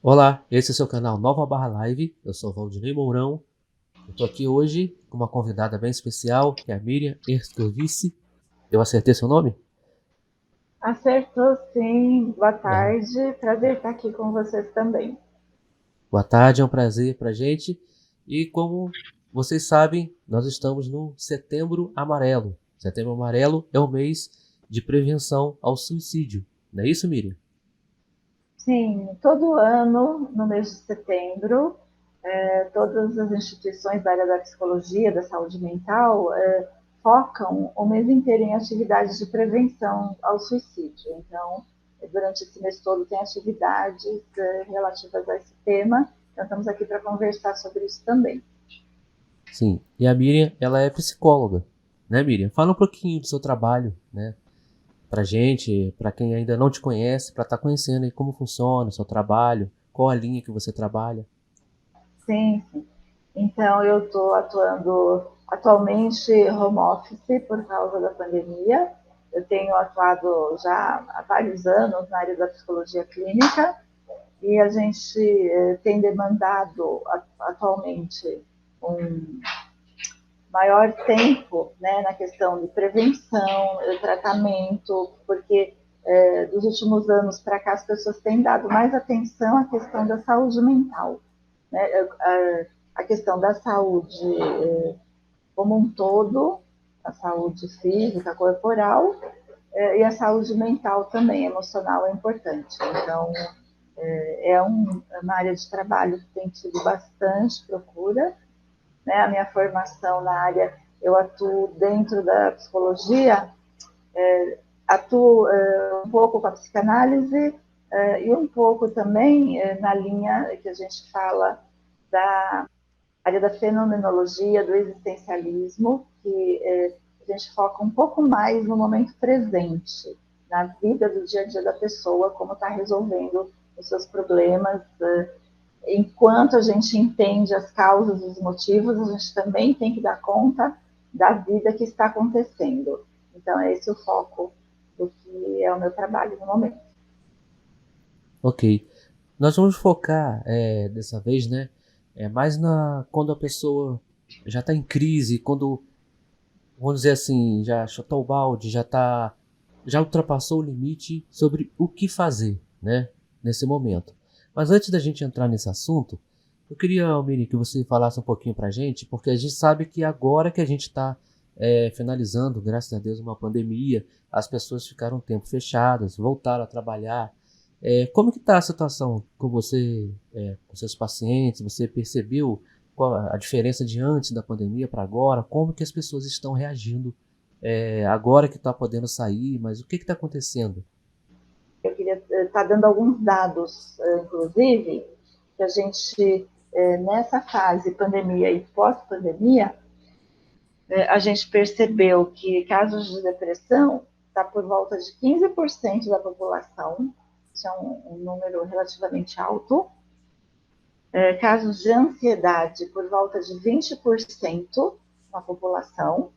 Olá, esse é o seu canal Nova Barra Live. Eu sou o Valdinei Mourão. Eu tô aqui hoje com uma convidada bem especial, que é a Miriam Erskovici. Eu acertei seu nome? Acertou sim. Boa Ah, tarde. Prazer estar aqui com vocês também. boa tarde, é um prazer pra gente. E como vocês sabem, nós estamos no Setembro Amarelo. Setembro Amarelo é o mês de prevenção ao suicídio. Não é isso, Miriam? Sim, todo ano, no mês de setembro, todas as instituições da área da psicologia, da saúde mental, focam o mês inteiro em atividades de prevenção ao suicídio. Então, durante esse mês todo tem atividades relativas a esse tema. Então, estamos aqui para conversar sobre isso também. Sim. E a Miriam, ela é psicóloga, né, Miriam? Fala um pouquinho do seu trabalho, né? Pra gente, pra quem ainda não te conhece, pra estar conhecendo aí como funciona o seu trabalho, qual a linha que você trabalha. Sim, sim. Então, eu estou atuando atualmente home office por causa da pandemia. Eu tenho atuado já há vários anos na área da psicologia clínica e a gente tem demandado atualmente um maior tempo, né, na questão de prevenção, tratamento, porque dos últimos anos para cá as pessoas têm dado mais atenção à questão da saúde mental, né, a questão da saúde como um todo, a saúde física, corporal, e a saúde mental também, emocional é importante. Então, uma área de trabalho que tem tido bastante procura, né? A minha formação na área, eu atuo dentro da psicologia, atuo um pouco com a psicanálise e um pouco também na linha que a gente fala da área da fenomenologia, do existencialismo, que a gente foca um pouco mais no momento presente, na vida do dia a dia da pessoa, como está resolvendo os seus problemas. Enquanto a gente entende as causas e os motivos, a gente também tem que dar conta da vida que está acontecendo. Então, é esse o foco do que é o meu trabalho no momento. Ok. Nós vamos focar dessa vez, né? Mais na quando a pessoa já está em crise, quando, vamos dizer assim, já chutou o balde, já ultrapassou o limite sobre o que fazer, né? Nesse momento. Mas antes da gente entrar nesse assunto, eu queria, Almini, que você falasse um pouquinho pra gente, porque a gente sabe que agora que a gente está finalizando, graças a Deus, uma pandemia, as pessoas ficaram um tempo fechadas, voltaram a trabalhar. Como que está a situação com você, com seus pacientes? Você percebeu qual a diferença de antes da pandemia para agora? Como que as pessoas estão reagindo agora que está podendo sair? Mas o que está acontecendo? Eu queria estar dando alguns dados, inclusive, que a gente, nessa fase pandemia e pós-pandemia, a gente percebeu que casos de depressão está por volta de 15% da população, isso é um número relativamente alto. Casos de ansiedade por volta de 20% na população,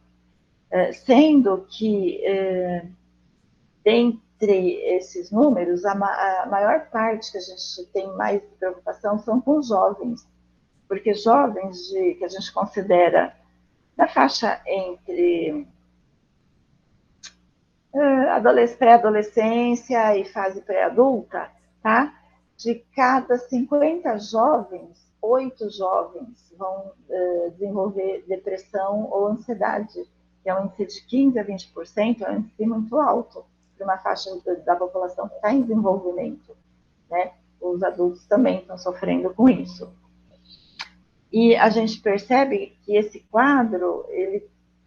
sendo que dentre esses números, a maior parte que a gente tem mais preocupação são com jovens, porque jovens que a gente considera da faixa entre pré-adolescência e fase pré-adulta, tá? De cada 50 jovens, 8 jovens vão desenvolver depressão ou ansiedade, que é um índice de 15 a 20%, é um índice muito alto para uma faixa da população que está em desenvolvimento, né? Os adultos também estão sofrendo com isso. E a gente percebe que esse quadro,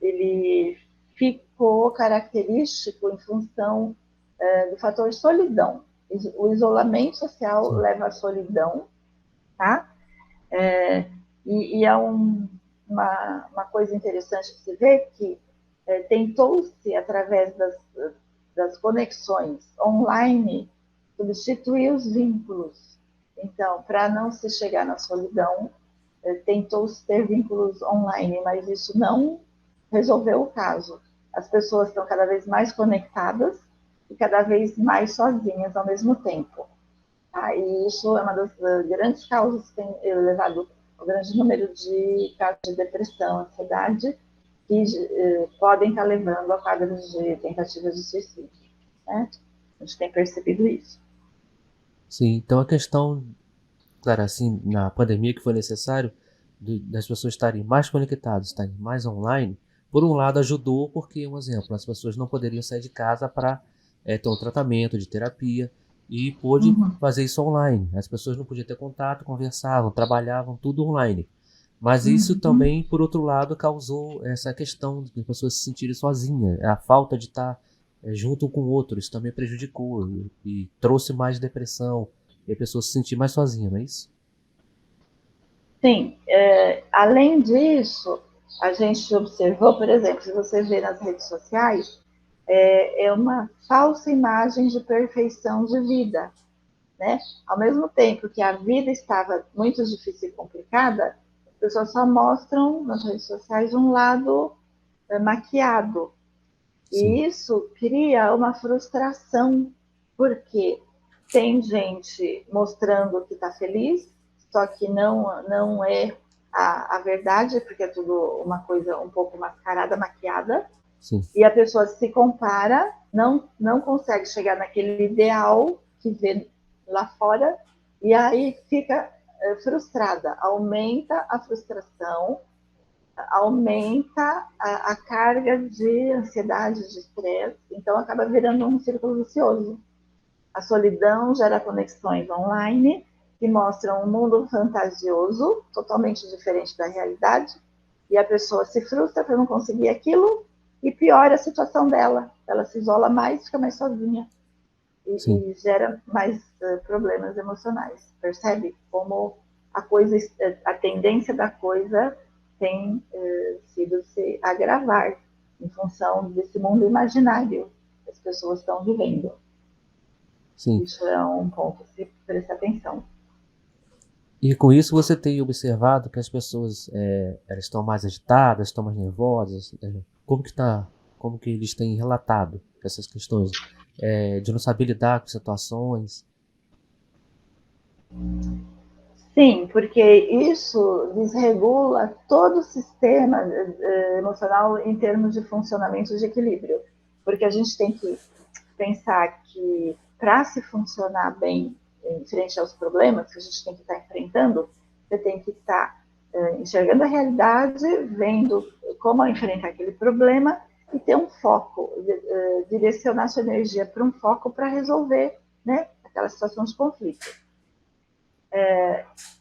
ele ficou característico em função do fator solidão. O isolamento social Sim. leva à solidão, tá? E é uma coisa interessante de se ver que tentou-se, através das conexões online, substituir os vínculos. Então, para não se chegar na solidão, tentou-se ter vínculos online, mas isso não resolveu o caso. As pessoas estão cada vez mais conectadas e cada vez mais sozinhas ao mesmo tempo. Tá? E isso é uma das grandes causas que tem levado ao grande número de casos de depressão, ansiedade, que podem estar levando a quadros de tentativas de suicídio. Né? A gente tem percebido isso. Sim, então a questão, claro, assim, na pandemia que foi necessário das pessoas estarem mais conectadas, estarem mais online, por um lado ajudou porque, um exemplo, as pessoas não poderiam sair de casa para ter um tratamento de terapia e pôde Uhum. fazer isso online. As pessoas não podiam ter contato, conversavam, trabalhavam, tudo online. Mas isso Uhum. também, por outro lado, causou essa questão de as pessoas se sentirem sozinhas, a falta de estar junto com outros, isso também prejudicou e trouxe mais depressão, e a pessoa se sentir mais sozinha, não é isso? Sim, além disso, a gente observou, por exemplo, se você vê nas redes sociais, é uma falsa imagem de perfeição de vida, né? Ao mesmo tempo que a vida estava muito difícil e complicada, as pessoas só mostram nas redes sociais um lado maquiado. Sim, E isso cria uma frustração, porque tem gente mostrando que está feliz, só que não é a verdade, porque é tudo uma coisa um pouco mascarada, maquiada, sim, e a pessoa se compara, não consegue chegar naquele ideal que vê lá fora, e aí fica frustrada, aumenta a frustração, aumenta a carga de ansiedade, de estresse, então acaba virando um círculo vicioso. A solidão gera conexões online que mostram um mundo fantasioso, totalmente diferente da realidade, e a pessoa se frustra por não conseguir aquilo e piora a situação dela. Ela se isola mais, fica mais sozinha sim, e gera mais problemas emocionais. Percebe como a coisa, a tendência da coisa tem sido se agravar em função desse mundo imaginário que as pessoas estão vivendo. sim. Isso é um ponto a se prestar atenção. E com isso você tem observado que as pessoas elas estão mais agitadas, estão mais nervosas. Como que tá? Como que eles têm relatado essas questões de não saber lidar com situações? Sim, porque isso desregula todo o sistema emocional em termos de funcionamento de equilíbrio. Porque a gente tem que pensar que para se funcionar bem em frente aos problemas que a gente tem que estar enfrentando, você tem que estar enxergando a realidade, vendo como enfrentar aquele problema e ter um foco, direcionar sua energia para um foco para resolver, né, aquela situação de conflito.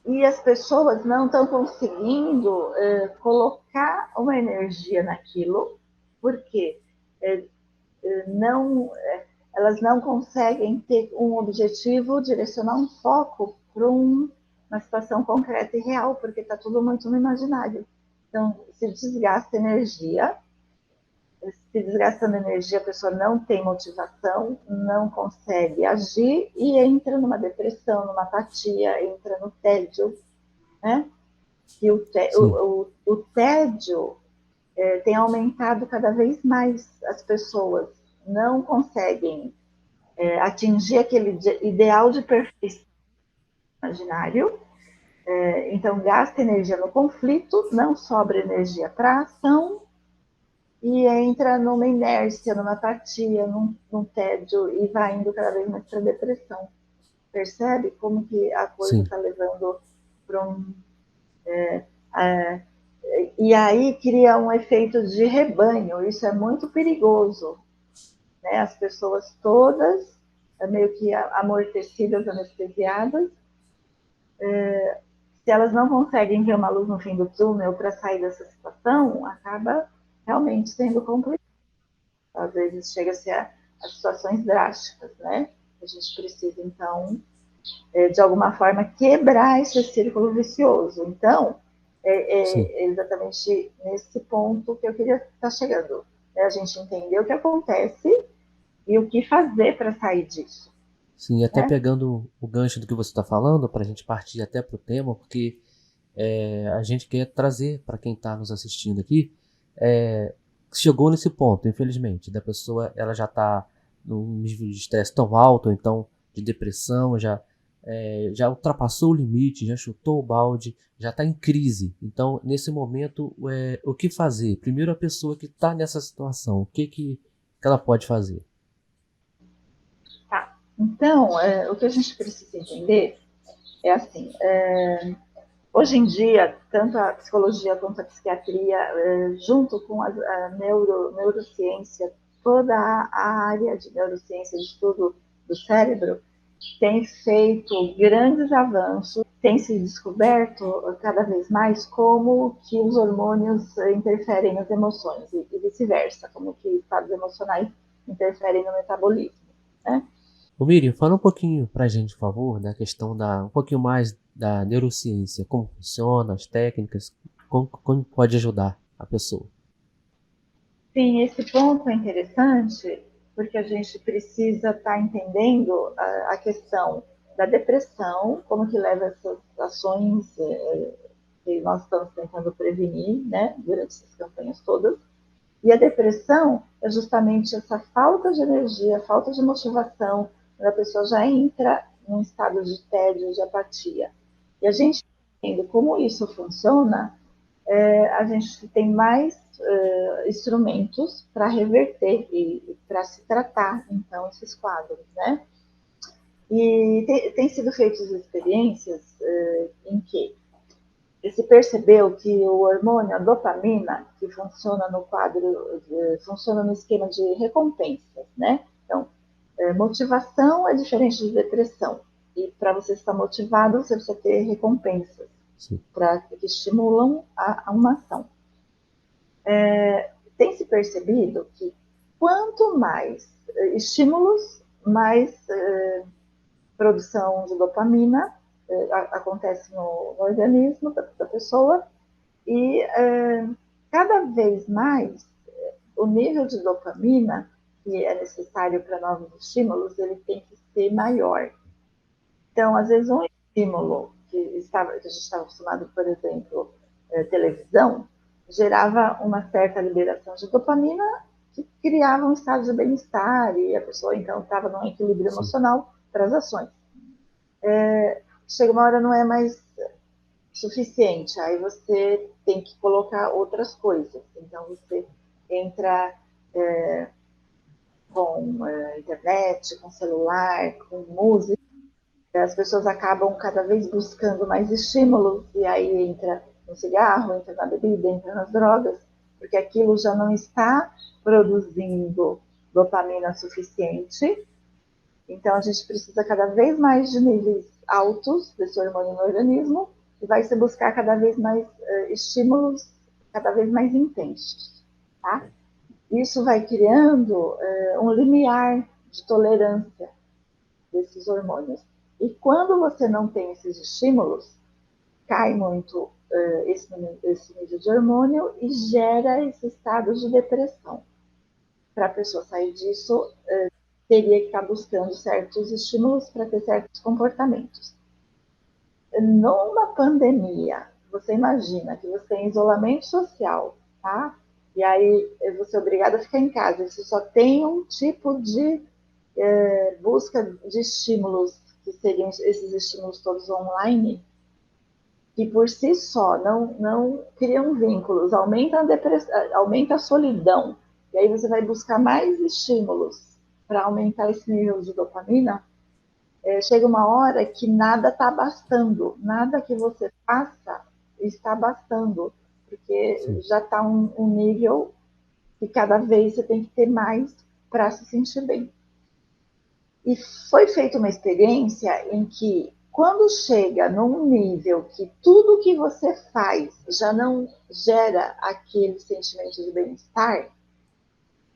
E as pessoas não estão conseguindo colocar uma energia naquilo, porque não, elas não conseguem ter um objetivo, direcionar um foco para uma situação concreta e real, porque está tudo muito no imaginário. Então, se desgasta energia, se desgastando energia, a pessoa não tem motivação, não consegue agir e entra numa depressão, numa apatia, entra no tédio, né? E Sim, o tédio tem aumentado cada vez mais. As pessoas não conseguem atingir aquele ideal de perfeição imaginário, então gasta energia no conflito, não sobra energia para ação e entra numa inércia, numa apatia, num tédio e vai indo cada vez mais para a depressão. Percebe como que a coisa sim, está levando para um. É, e aí cria um efeito de rebanho, isso é muito perigoso. Né? As pessoas todas meio que amortecidas, anestesiadas, se elas não conseguem ver uma luz no fim do túnel para sair dessa situação, acaba realmente sendo complicado. Às vezes chega a ser a situações drásticas, né? A gente precisa, então, de alguma forma, quebrar esse círculo vicioso. Então, sim. é exatamente nesse ponto que eu queria estar chegando. É a gente entender o que acontece e o que fazer para sair disso. Sim, até Né? pegando o gancho do que você está falando, para a gente partir até para o tema, porque a gente quer trazer para quem está nos assistindo aqui, chegou nesse ponto, infelizmente, da pessoa ela já está num nível de estresse tão alto, ou então de depressão, já já ultrapassou o limite, já chutou o balde, já está em crise. Então, nesse momento, o que fazer? Primeiro, a pessoa que está nessa situação, o que ela pode fazer? Tá. Então, o que a gente precisa entender é assim, hoje em dia, tanto a psicologia quanto a psiquiatria, junto com a neurociência, toda a área de neurociência, de estudo do cérebro, tem feito grandes avanços, tem se descoberto cada vez mais como que os hormônios interferem nas emoções e vice-versa, como que estados emocionais interferem no metabolismo, né? Ô Miriam, fala um pouquinho pra gente, por favor, da questão um pouquinho mais da neurociência, como funciona, as técnicas, como pode ajudar a pessoa. Sim, esse ponto é interessante porque a gente precisa estar entendendo a questão da depressão, como que leva essas ações que nós estamos tentando prevenir, né, durante essas campanhas todas. E a depressão é justamente essa falta de energia, falta de motivação, quando a pessoa já entra num estado de tédio, de apatia. E a gente entendendo como isso funciona, a gente tem mais instrumentos para reverter e para se tratar, então, esses quadros, né? E tem sido feitas experiências em que se percebeu que o hormônio, a dopamina, que funciona no quadro, funciona no esquema de recompensas, né? Então, motivação é diferente de depressão. E para você estar motivado, você precisa ter recompensas Sim. que estimulam a uma ação. Tem se percebido que quanto mais estímulos, mais produção de dopamina acontece no organismo da pessoa e cada vez mais o nível de dopamina que é necessário para novos estímulos, ele tem que ser maior. Então, às vezes, um estímulo que a gente estava acostumado, por exemplo, televisão, gerava uma certa liberação de dopamina que criava um estado de bem-estar e a pessoa, então, estava num equilíbrio Sim. emocional para as ações. Chega uma hora, não é mais suficiente, aí você tem que colocar outras coisas. Então, você entra com internet, com celular, com música, as pessoas acabam cada vez buscando mais estímulos e aí entra no cigarro, entra na bebida, entra nas drogas, porque aquilo já não está produzindo dopamina suficiente. Então a gente precisa cada vez mais de níveis altos desse hormônio no organismo e vai se buscar cada vez mais estímulos cada vez mais intensos, tá? Isso vai criando um limiar de tolerância desses hormônios. E quando você não tem esses estímulos, cai muito esse nível de hormônio e gera esse estado de depressão. Para a pessoa sair disso, teria que estar buscando certos estímulos para ter certos comportamentos. Numa pandemia, você imagina que você tem isolamento social, tá? E aí você é obrigado a ficar em casa, você só tem um tipo de busca de estímulos, que seriam esses estímulos todos online, que por si só não criam vínculos, aumenta a solidão. E aí você vai buscar mais estímulos para aumentar esse nível de dopamina. Chega uma hora que nada está bastando, nada que você faça está bastando, porque Sim. já está um nível que cada vez você tem que ter mais para se sentir bem. E foi feita uma experiência em que, quando chega num nível que tudo que você faz já não gera aquele sentimento de bem-estar,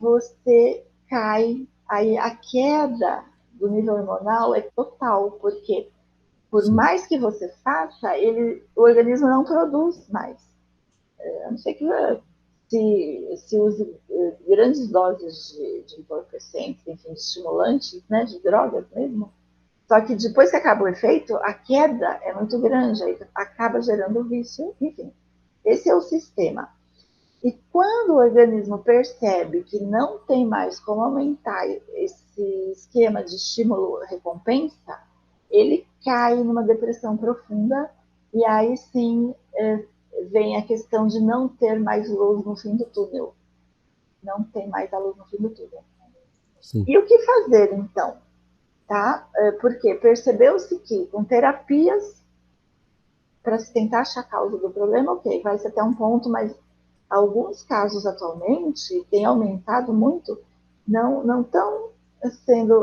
você cai, aí a queda do nível hormonal é total, porque por Sim. mais que você faça, o organismo não produz mais. A não ser que se use grandes doses de entorpecentes, enfim, de estimulantes, né, de drogas mesmo. Só que depois que acaba o efeito, a queda é muito grande, aí acaba gerando vício, enfim. Esse é o sistema. E quando o organismo percebe que não tem mais como aumentar esse esquema de estímulo-recompensa, ele cai numa depressão profunda, e aí sim vem a questão de não ter mais luz no fim do túnel. Não tem mais a luz no fim do túnel. Sim. E o que fazer, então? Tá? Porque percebeu-se que com terapias para se tentar achar a causa do problema, ok, vai-se até um ponto, mas alguns casos atualmente têm aumentado muito, não estão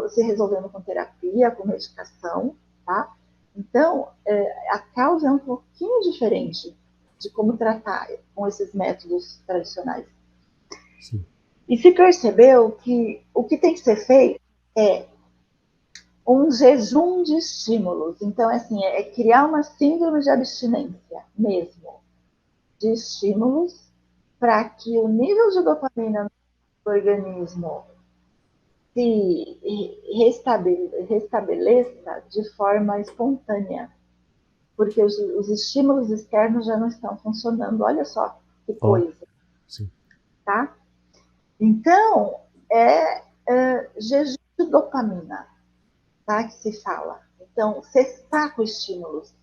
se resolvendo com terapia, com medicação, tá? Então, a causa é um pouquinho diferente de como tratar com esses métodos tradicionais. Sim. E se percebeu que o que tem que ser feito é um jejum de estímulos. Então, assim, é criar uma síndrome de abstinência mesmo, de estímulos, para que o nível de dopamina no organismo se restabeleça de forma espontânea, porque os estímulos externos já não estão funcionando. Olha só que Ó, coisa, sim. tá? Então, jejum de dopamina, tá? Que se fala. Então, cessar com estímulos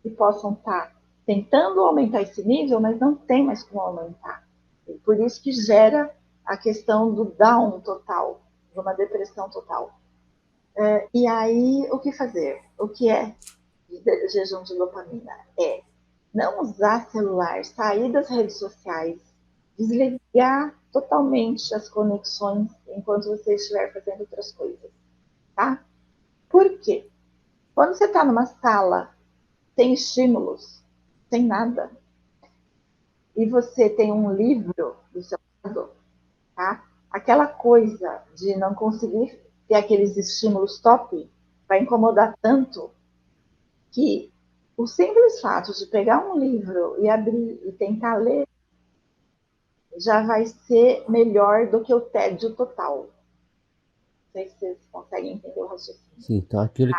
que possam estar tentando aumentar esse nível, mas não tem mais como aumentar. E por isso que gera a questão do down total, de uma depressão total. E aí, o que fazer? O que é jejum de dopamina? É não usar celular, sair das redes sociais, desligar totalmente as conexões enquanto você estiver fazendo outras coisas, tá? Por quê? Quando você está numa sala sem estímulos, sem nada, e você tem um livro do seu lado, tá? Aquela coisa de não conseguir ter aqueles estímulos top vai incomodar tanto que o simples fato de pegar um livro e abrir e tentar ler já vai ser melhor do que o tédio total. Não sei se vocês conseguem entender o raciocínio. Sim, então aquilo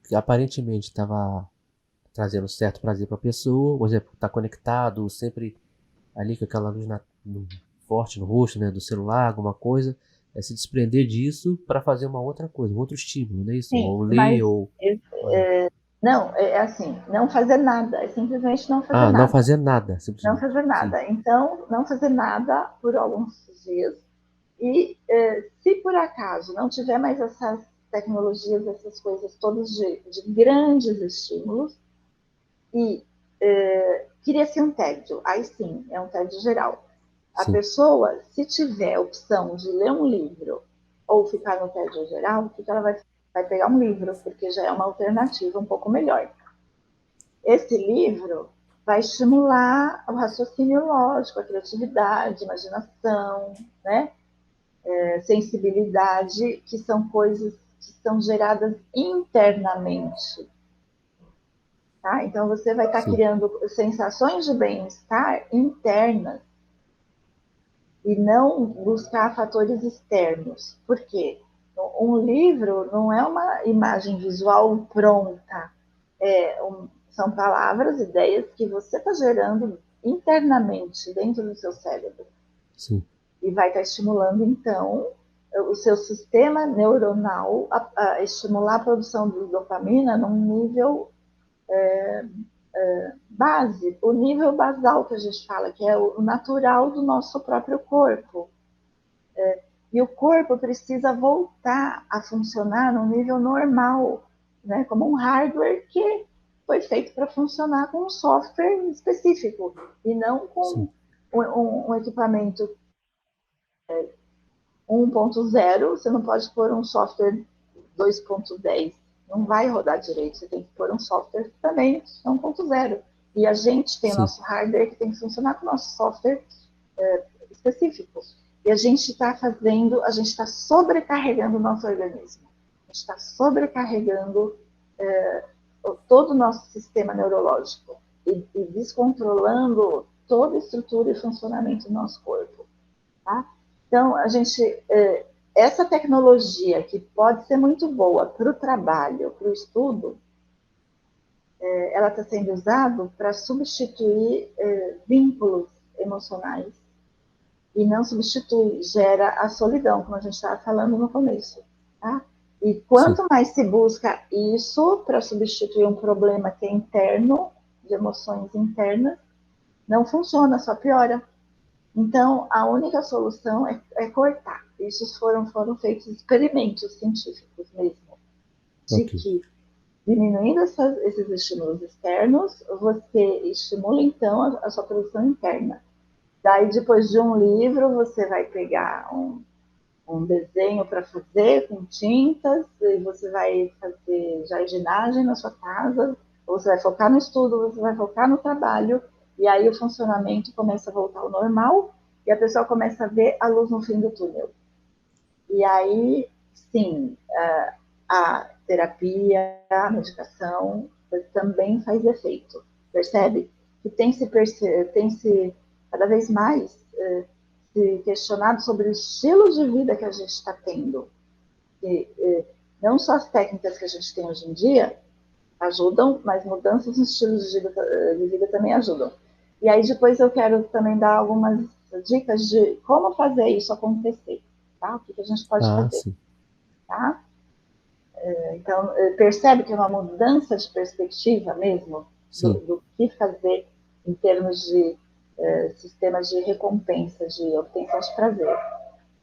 que aparentemente estava trazendo certo prazer para a pessoa, por exemplo, tá conectado sempre ali com aquela luz forte no rosto, né, do celular, alguma coisa, é se desprender disso para fazer uma outra coisa, um outro estímulo, não é isso? Sim, Ou ler, mas ou... não, é assim, não fazer nada, é simplesmente não fazer Ah, não nada. fazer nada, Não simplesmente. fazer Sim, nada. Então, não fazer nada por alguns dias. E se por acaso não tiver mais essas tecnologias, essas coisas todas de grandes estímulos, e cria-se um tédio, aí sim, é um tédio geral. A sim, pessoa, se tiver a opção de ler um livro ou ficar no tédio geral, o que ela vai pegar um livro, porque já é uma alternativa um pouco melhor. Esse livro vai estimular o raciocínio lógico, a criatividade, a imaginação, né? Sensibilidade, que são coisas que são geradas internamente. Tá? Então, você vai estar sim, criando sensações de bem-estar internas e não buscar fatores externos. Por quê? Um livro não é uma imagem visual pronta, são palavras, ideias que você está gerando internamente dentro do seu cérebro sim, e vai estar estimulando então o seu sistema neuronal a estimular a produção de dopamina num nível base, o nível basal que a gente fala, que é o natural do nosso próprio corpo. E o corpo precisa voltar a funcionar no nível normal, né? Como um hardware que foi feito para funcionar com um software específico e não sim, com um equipamento 1.0. Você não pode pôr um software 2.10, não vai rodar direito. Você tem que pôr um software também 1.0. E a gente tem o sim, nosso hardware que tem que funcionar com o nosso software específico. E a gente está fazendo, a gente está sobrecarregando o nosso organismo. A gente está sobrecarregando todo o nosso sistema neurológico e descontrolando toda a estrutura e funcionamento do nosso corpo. Tá? Então, essa tecnologia que pode ser muito boa para o trabalho, para o estudo, ela está sendo usada para substituir vínculos emocionais e não substitui, gera a solidão, como a gente estava falando no começo. Tá? E sim, quanto mais se busca isso para substituir um problema que é interno, de emoções internas, não funciona, só piora. Então, a única solução é cortar. Isso foram feitos experimentos científicos mesmo, de ok. que diminuindo esses estímulos externos, você estimula então a sua produção interna. Daí, depois de um livro, você vai pegar um desenho para fazer com tintas, e você vai fazer jardinagem na sua casa, ou você vai focar no estudo, você vai focar no trabalho, e aí o funcionamento começa a voltar ao normal, e a pessoa começa a ver a luz no fim do túnel. E aí, sim, a terapia, a medicação também faz efeito, percebe? Que tem se cada vez mais se questionado sobre o estilo de vida que a gente está tendo. E, não só as técnicas que a gente tem hoje em dia ajudam, mas mudanças nos estilos de vida também ajudam. E aí depois eu quero também dar algumas dicas de como fazer isso acontecer, tá? O que a gente pode Ah, fazer, sim, tá? Então, percebe que é uma mudança de perspectiva mesmo sim, do que fazer em termos de sistemas de recompensa, de obtenção de prazer,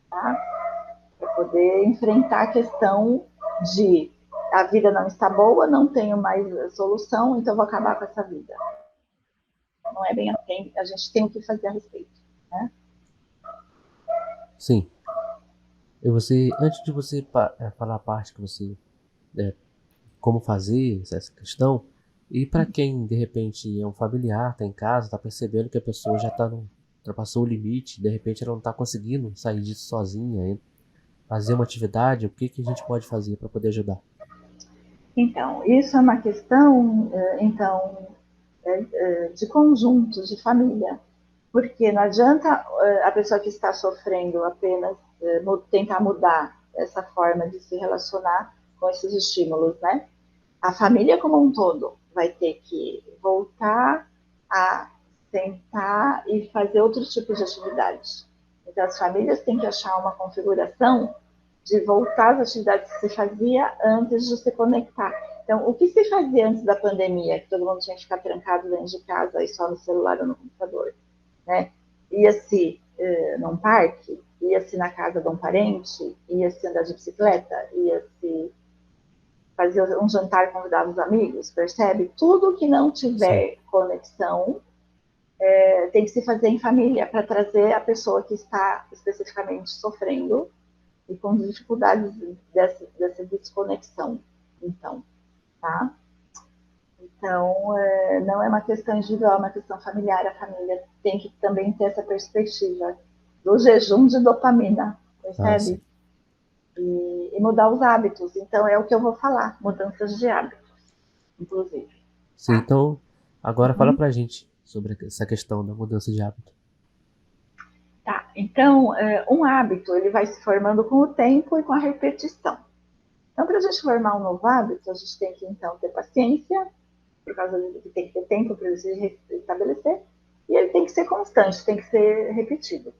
tá? Para poder enfrentar a questão de a vida não está boa, não tenho mais solução, então vou acabar com essa vida. Não é bem assim, a gente tem o que fazer a respeito, né? sim. E você, antes de você falar a parte que você, é, como fazer essa questão, e para quem de repente é um familiar, tá em casa, tá percebendo que a pessoa já tá no, ultrapassou o limite, de repente ela não tá conseguindo sair disso sozinha, fazer uma atividade, o que que a gente pode fazer para poder ajudar? Então, isso é uma questão, de conjunto, de família. Porque não adianta a pessoa que está sofrendo apenas tentar mudar essa forma de se relacionar com esses estímulos, né? A família como um todo vai ter que voltar a sentar e fazer outros tipos de atividades. Então, as famílias têm que achar uma configuração de voltar às atividades que se fazia antes de se conectar. Então, o que se fazia antes da pandemia, que todo mundo tinha que ficar trancado dentro de casa e só no celular ou no computador, né? Ia-se num parque, ia-se na casa de um parente, ia-se andar de bicicleta, ia-se fazer um jantar, convidar os amigos, percebe? Tudo que não Sim, tiver conexão tem que se fazer em família para trazer a pessoa que está especificamente sofrendo e com dificuldades dessa desconexão. Então, tá? Então, não é uma questão individual, é uma questão familiar. A família tem que também ter essa perspectiva do jejum de dopamina, ah, sim. percebe? E mudar os hábitos. Então, é o que eu vou falar, mudanças de hábitos, inclusive. Sim, Tá? então agora fala Uhum. pra gente sobre essa questão da mudança de hábito. Tá. Então, um hábito ele vai se formando com o tempo e com a repetição. Então, para a gente formar um novo hábito, a gente tem que, então, ter paciência, por causa de que tem que ter tempo para ele se estabelecer, e ele tem que ser constante, tem que ser repetido.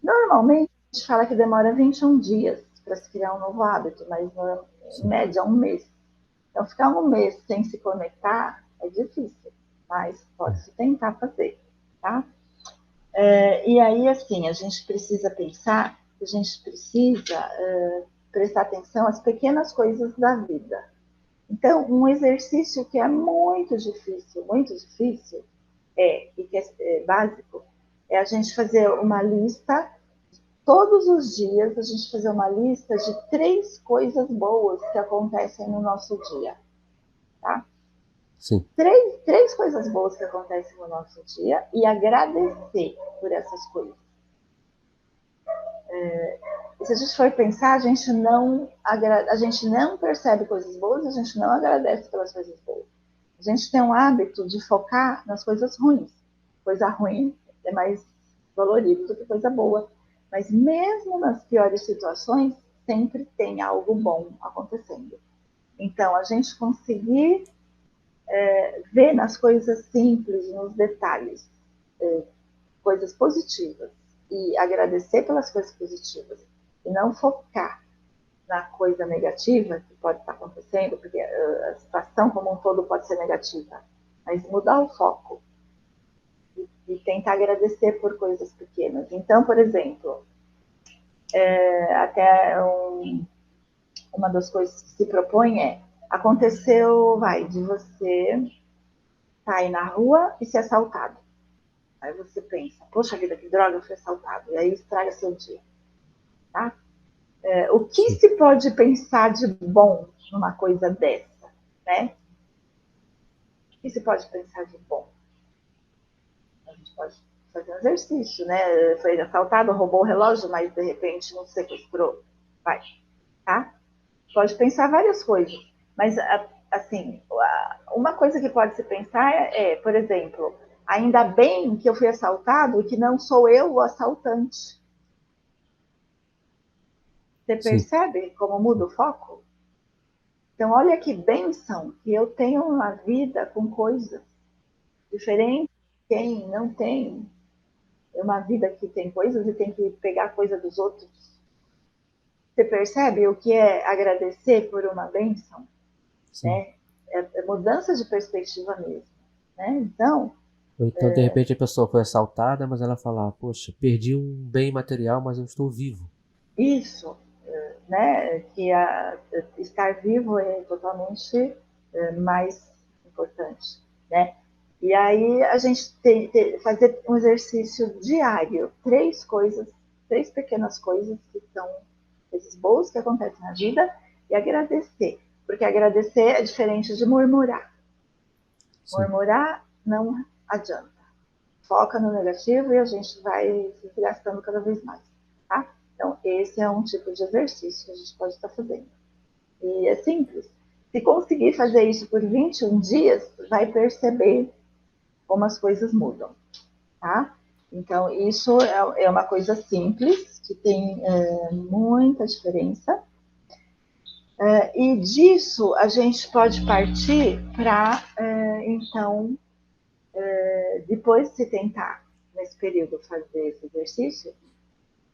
Normalmente, a gente fala que demora 21 dias para se criar um novo hábito, mas em Sim, média, um mês. Então, ficar um mês sem se conectar é difícil, mas é, pode-se tentar fazer, tá? E aí, assim, a gente precisa pensar, a gente precisa prestar atenção às pequenas coisas da vida. Então, um exercício que é muito difícil, e que é básico, é a gente fazer uma lista, todos os dias, a gente fazer uma lista de 3 coisas boas que acontecem no nosso dia, tá? sim, Três coisas boas que acontecem no nosso dia e agradecer por essas coisas. E se a gente for pensar, a gente não percebe coisas boas, a gente não agradece pelas coisas boas. A gente tem um hábito de focar nas coisas ruins. Coisa ruim é mais dolorido do que coisa boa. Mas mesmo nas piores situações, sempre tem algo bom acontecendo. Então, a gente conseguir ver nas coisas simples, nos detalhes, coisas positivas e agradecer pelas coisas positivas e não focar na coisa negativa que pode estar acontecendo, porque a situação como um todo pode ser negativa, mas mudar o foco e tentar agradecer por coisas pequenas. Então, por exemplo, uma das coisas que se propõe aconteceu, de você estar aí na rua e ser assaltado. Aí você pensa, poxa vida, que droga, eu fui assaltado. E aí estraga seu dia. Tá? O que Sim. se pode pensar de bom numa coisa dessa? Né? O que se pode pensar de bom? A gente pode fazer um exercício, né? Foi assaltado, roubou o relógio, mas de repente não sequestrou. Vai, tá? Pode pensar várias coisas. Mas, assim, uma coisa que pode se pensar por exemplo, ainda bem que eu fui assaltado e que não sou eu o assaltante. Você Sim. percebe como muda o foco? Então, olha que bênção que eu tenho uma vida com coisas diferentes. Quem não tem uma vida que tem coisas e tem que pegar coisa dos outros. Você percebe o que é agradecer por uma bênção? Sim. Né? É mudança de perspectiva mesmo. Né? Então, Ou então, de repente, a pessoa foi assaltada, mas ela fala, poxa, perdi um bem material, mas eu estou vivo. isso, né? Que estar vivo é totalmente mais importante. Né? E aí a gente tem que fazer um exercício diário, três pequenas coisas que são coisas boas que acontecem na vida e agradecer. Porque agradecer é diferente de murmurar. Sim. Murmurar não adianta. Foca no negativo e a gente vai se gastando cada vez mais. Tá? Então, esse é um tipo de exercício que a gente pode estar fazendo. E é simples. Se conseguir fazer isso por 21 dias, vai perceber como as coisas mudam. Tá? Então, isso é uma coisa simples, que tem muita diferença. E disso a gente pode partir para, então, depois de se tentar, nesse período, fazer esse exercício,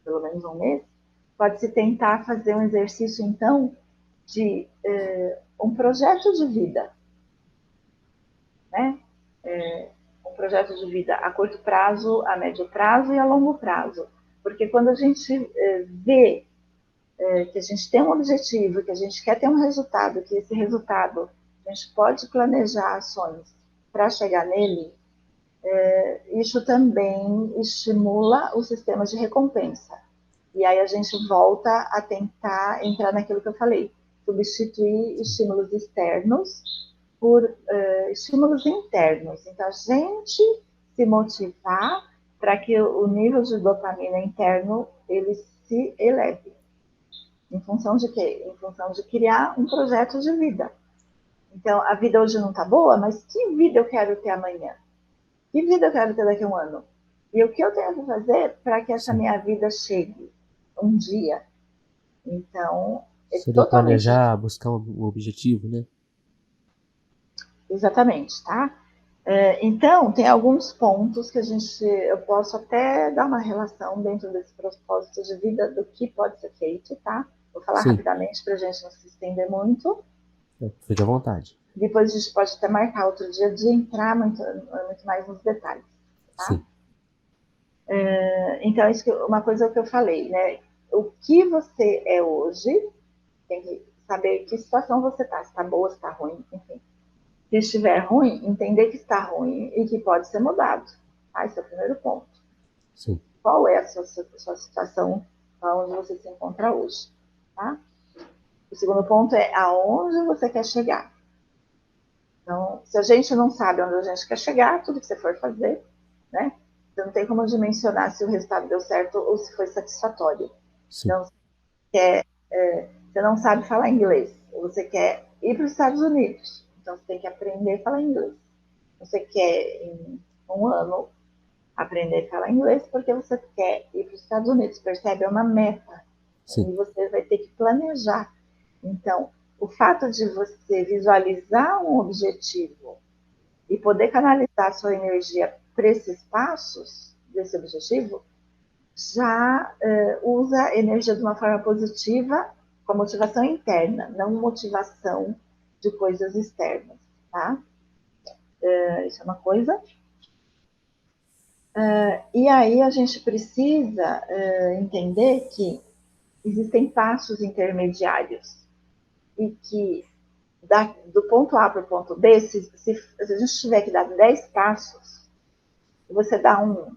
pelo menos um mês, pode-se tentar fazer um exercício, então, de um projeto de vida, né? Um projeto de vida a curto prazo, a médio prazo e a longo prazo. Porque quando a gente vê que a gente tem um objetivo, que a gente quer ter um resultado, que esse resultado a gente pode planejar ações para chegar nele, isso também estimula o sistema de recompensa. E aí a gente volta a tentar entrar naquilo que eu falei, substituir estímulos externos por estímulos internos. Então, a gente se motivar para que o nível de dopamina interno ele se eleve. Em função de quê? Em função de criar um projeto de vida. Então, a vida hoje não está boa, mas que vida eu quero ter amanhã? Que vida eu quero ter daqui a um ano? E o que eu tenho que fazer para que essa Sim. minha vida chegue um dia? Então, é Seria totalmente planejar, buscar um objetivo, né? exatamente, tá? Então, tem alguns pontos que eu posso até dar uma relação dentro desse propósito de vida do que pode ser feito, tá? Vou falar Sim. rapidamente para a gente não se estender muito. Fique à vontade. Depois a gente pode até marcar outro dia de entrar muito mais nos detalhes, tá? Sim. Então, uma coisa que eu falei, né? O que você é hoje, tem que saber que situação você está, se está boa, se está ruim, enfim. Se estiver ruim, entender que está ruim e que pode ser mudado. Tá? Esse é o primeiro ponto. Sim. Qual é a sua situação onde você se encontra hoje? Tá? O segundo ponto é aonde você quer chegar. Então, se a gente não sabe onde a gente quer chegar, tudo que você for fazer, né? Você não tem como dimensionar se o resultado deu certo ou se foi satisfatório. Sim. Então, você não sabe falar inglês, você quer ir para os Estados Unidos, então você tem que aprender a falar inglês. Você quer, em um ano, aprender a falar inglês porque você quer ir para os Estados Unidos, percebe? É uma meta. Sim. E você vai ter que planejar. Então, o fato de você visualizar um objetivo e poder canalizar a sua energia para esses passos desse objetivo, já usa a energia de uma forma positiva com a motivação interna, não motivação de coisas externas, tá? Isso é uma coisa. E aí a gente precisa entender que existem passos intermediários e que do ponto A para o ponto B, se a gente tiver que dar 10 passos, você dá um,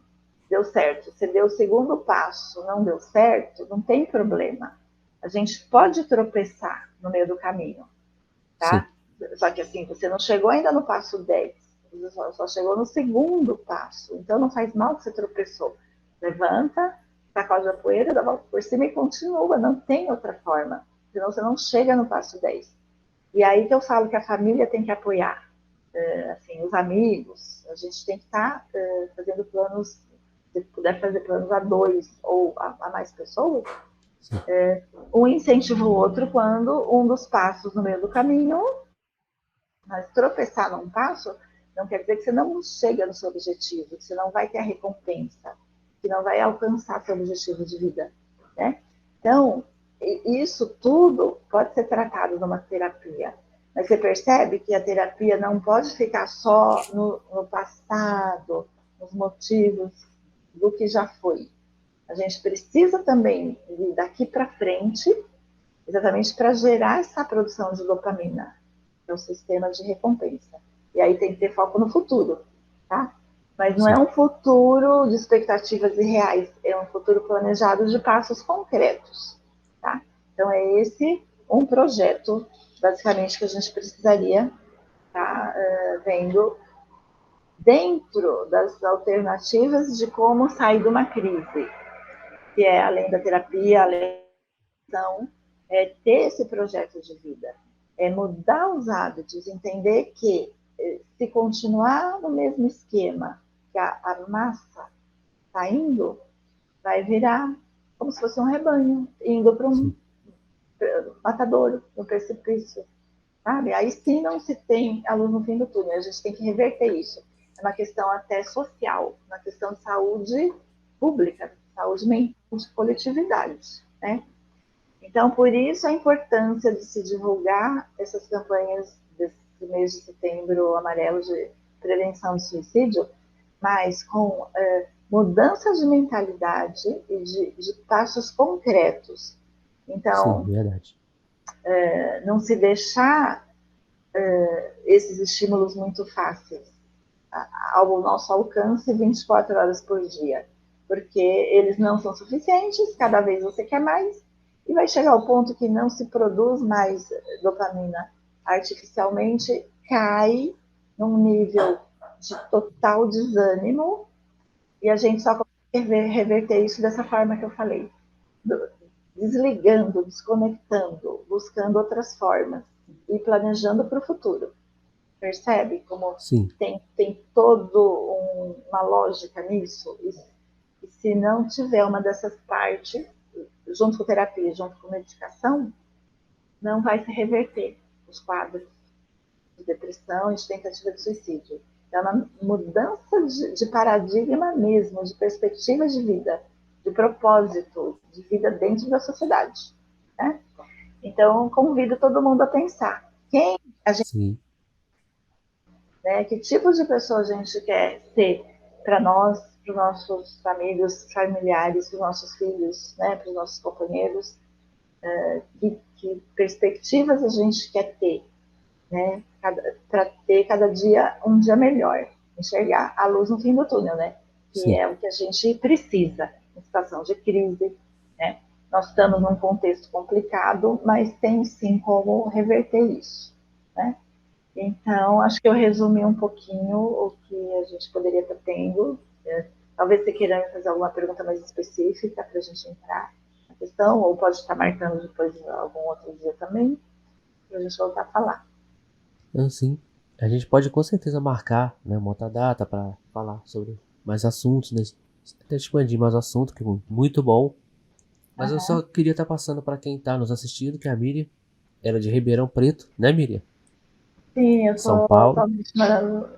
deu certo. Você deu o segundo passo, não deu certo, não tem problema. A gente pode tropeçar no meio do caminho, Sim. tá? Só que assim, você não chegou ainda no passo 10, você só chegou no segundo passo. Então não faz mal que você tropeçou. Levanta, sacode a poeira, dá volta por cima e continua. Não tem outra forma. Senão você não chega no passo 10. E aí que eu falo que a família tem que apoiar. Assim, os amigos, a gente tem que estar fazendo planos, se puder fazer planos a 2 ou a mais pessoas, um incentiva o outro quando um dos passos no meio do caminho, mas tropeçar num passo, não quer dizer que você não chega no seu objetivo, que você não vai ter a recompensa, que não vai alcançar seu objetivo de vida, né? Então, isso tudo pode ser tratado numa terapia. Mas você percebe que a terapia não pode ficar só no passado, nos motivos do que já foi. A gente precisa também ir daqui para frente, exatamente para gerar essa produção de dopamina, que é o sistema de recompensa. E aí tem que ter foco no futuro, tá? Mas não é um futuro de expectativas irreais, é um futuro planejado de passos concretos, tá? Então é esse um projeto, basicamente, que a gente precisaria estar vendo dentro das alternativas de como sair de uma crise, que é além da terapia, além da ter esse projeto de vida, é mudar os hábitos, entender que se continuar no mesmo esquema que a massa está indo, vai virar como se fosse um rebanho, indo para um matadouro, um precipício, sabe? Aí sim não se tem a luz no fim do túnel, a gente tem que reverter isso. É uma questão até social, uma questão de saúde pública, saúde mental, de coletividade, né? Então, por isso a importância de se divulgar essas campanhas desse mês de setembro amarelo de prevenção do suicídio, mas com mudança de mentalidade e de passos concretos. Sim, Então, verdade. não se deixar esses estímulos muito fáceis ao nosso alcance 24 horas por dia, porque eles não são suficientes, cada vez você quer mais, e vai chegar ao ponto que não se produz mais dopamina artificialmente, cai num nível de total desânimo, e a gente só consegue reverter isso dessa forma que eu falei, desligando, desconectando, buscando outras formas e planejando para o futuro. Percebe como Sim. tem todo uma lógica nisso? E se não tiver uma dessas partes, junto com terapia, junto com medicação, não vai se reverter os quadros de depressão e de tentativa de suicídio. É uma mudança de paradigma mesmo, de perspectiva de vida, de propósito de vida dentro da sociedade, né? Então, convido todo mundo a pensar quem a gente, Sim. né, que tipo de pessoa a gente quer ser para nós, para os nossos amigos, familiares, para os nossos filhos, né, para os nossos companheiros, que perspectivas a gente quer ter, né, para ter cada dia um dia melhor, enxergar a luz no fim do túnel, né, que Sim. é o que a gente precisa em situação de crise, né. Nós estamos num contexto complicado, mas tem sim como reverter isso, né. Então, acho que eu resumi um pouquinho o que a gente poderia estar tendo. Talvez você queira fazer alguma pergunta mais específica para a gente entrar na questão, ou pode estar marcando depois algum outro dia também, para a gente voltar a falar. Então, sim. A gente pode com certeza marcar, né, uma outra data para falar sobre mais assuntos, né? Até expandir mais assunto, que é muito bom. Mas eu só Uhum. queria estar passando para quem está nos assistindo, que é a Miriam. Ela é de Ribeirão Preto, né, Miriam? Sim, eu São estou Paulo. atualmente morando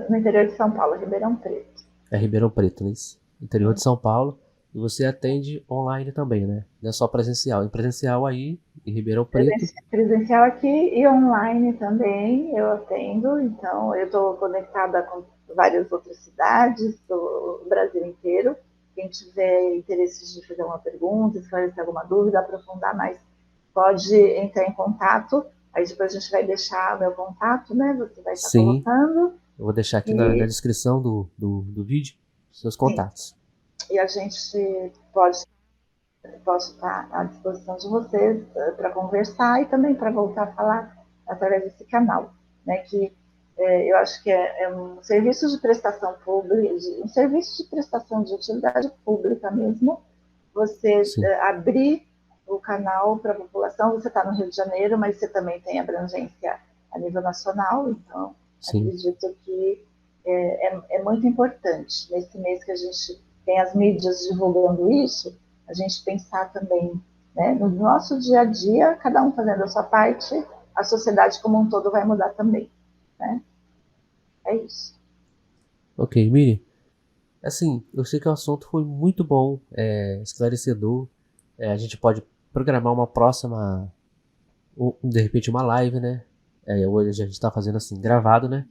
no interior de São Paulo, Ribeirão Preto. É Ribeirão Preto, né? Interior de São Paulo. E você atende online também, né? Não é só presencial. Em presencial aí, em Ribeirão Preto. Presencial aqui e online também eu atendo, então eu estou conectada com várias outras cidades do Brasil inteiro. Quem tiver interesse de fazer uma pergunta, esclarecer alguma dúvida, aprofundar mais, pode entrar em contato. Aí depois a gente vai deixar o meu contato, né? Você vai estar Sim, colocando. eu vou deixar aqui na E, descrição do vídeo seus sim, contatos. e a gente posso estar à disposição de vocês para conversar e também para voltar a falar através desse canal, né? Que eu acho que é um serviço de prestação pública, um serviço de prestação de utilidade pública mesmo. Você Sim, abrir o canal para a população. Você está no Rio de Janeiro, mas você também tem abrangência a nível nacional, então sim, acredito que é muito importante nesse mês que a gente tem as mídias divulgando isso, a gente pensar também, né, no nosso dia a dia, cada um fazendo a sua parte, a sociedade como um todo vai mudar também, né? É isso. ok, Miri. Assim, eu sei que o assunto foi muito bom, esclarecedor. A gente pode programar uma próxima, ou de repente uma live, né? Hoje a gente está fazendo assim, gravado, né?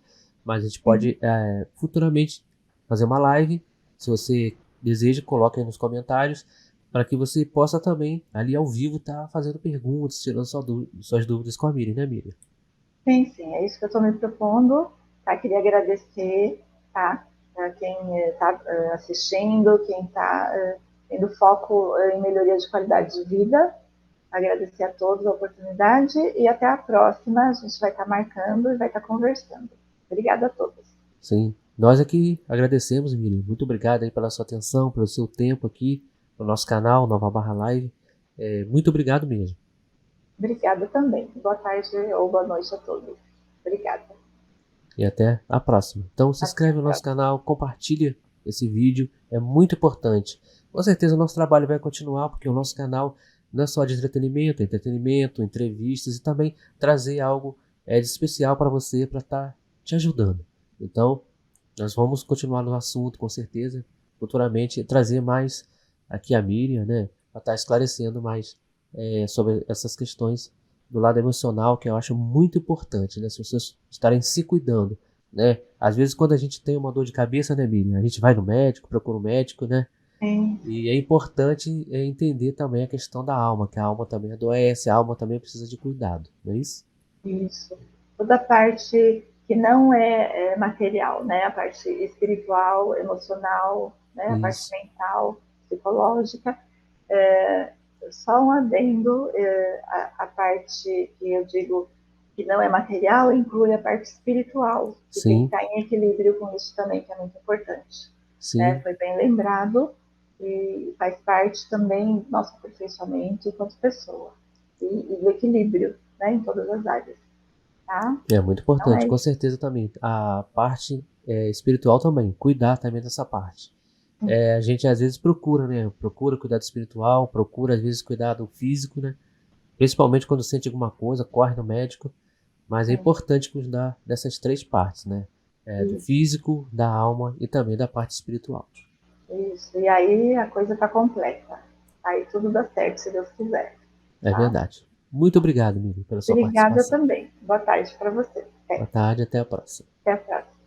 Mas a gente Sim, pode futuramente fazer uma live. Se você deseja, coloque aí nos comentários para que você possa também, ali ao vivo, estar fazendo perguntas, tirando suas dúvidas com a Miriam, né, Miriam? sim, é isso que eu estou me propondo. Tá? Queria agradecer, tá? Para quem está assistindo, quem está tendo foco em melhoria de qualidade de vida. Agradecer a todos a oportunidade e até a próxima. A gente vai estar marcando e vai estar conversando. Obrigada a todos. Sim. Nós aqui agradecemos, Miriam. Muito obrigado aí pela sua atenção, pelo seu tempo aqui no nosso canal, Nova Barra Live. Muito obrigado mesmo. Obrigada também. Boa tarde ou boa noite a todos. Obrigada. E até a próxima. Então se Até a inscreve no nosso próxima. canal, compartilha esse vídeo, é muito importante. Com certeza o nosso trabalho vai continuar, porque o nosso canal não é só de entretenimento, é entretenimento, entrevistas e também trazer algo de especial para você, para estar te ajudando. Então, nós vamos continuar no assunto, com certeza, futuramente, trazer mais aqui a Miriam, né, para estar esclarecendo mais sobre essas questões do lado emocional, que eu acho muito importante, né? As pessoas estarem se cuidando, né? Às vezes quando a gente tem uma dor de cabeça, né, Miriam? A gente vai no médico, procura um médico, né? Sim, E é importante entender também a questão da alma, que a alma também adoece, a alma também precisa de cuidado, não é isso? isso. Toda a parte que não é material, né? A parte espiritual, emocional, né? A parte Isso, mental, psicológica. É, só um adendo, a parte que eu digo que não é material inclui a parte espiritual, que tem que sim, estar em equilíbrio com isso também, que é muito importante. Né? sim, Foi bem lembrado e faz parte também do nosso aperfeiçoamento enquanto pessoa e do equilíbrio, né, em todas as áreas, tá? é muito Então importante, é com isso. certeza também. A parte espiritual também, cuidar também dessa parte. A gente às vezes procura, né? Procura cuidado espiritual, procura às vezes cuidado físico, né? Principalmente quando sente alguma coisa, corre no médico. Mas é Sim, importante cuidar dessas três partes, né? Do isso, físico, da alma e também da parte espiritual. isso. E aí a coisa está completa. Aí tudo dá certo, se Deus quiser. É Tá? verdade. Muito obrigado, Miri, pela sua Obrigada participação. também. Boa tarde para você. Boa tarde, até a próxima. Até a próxima.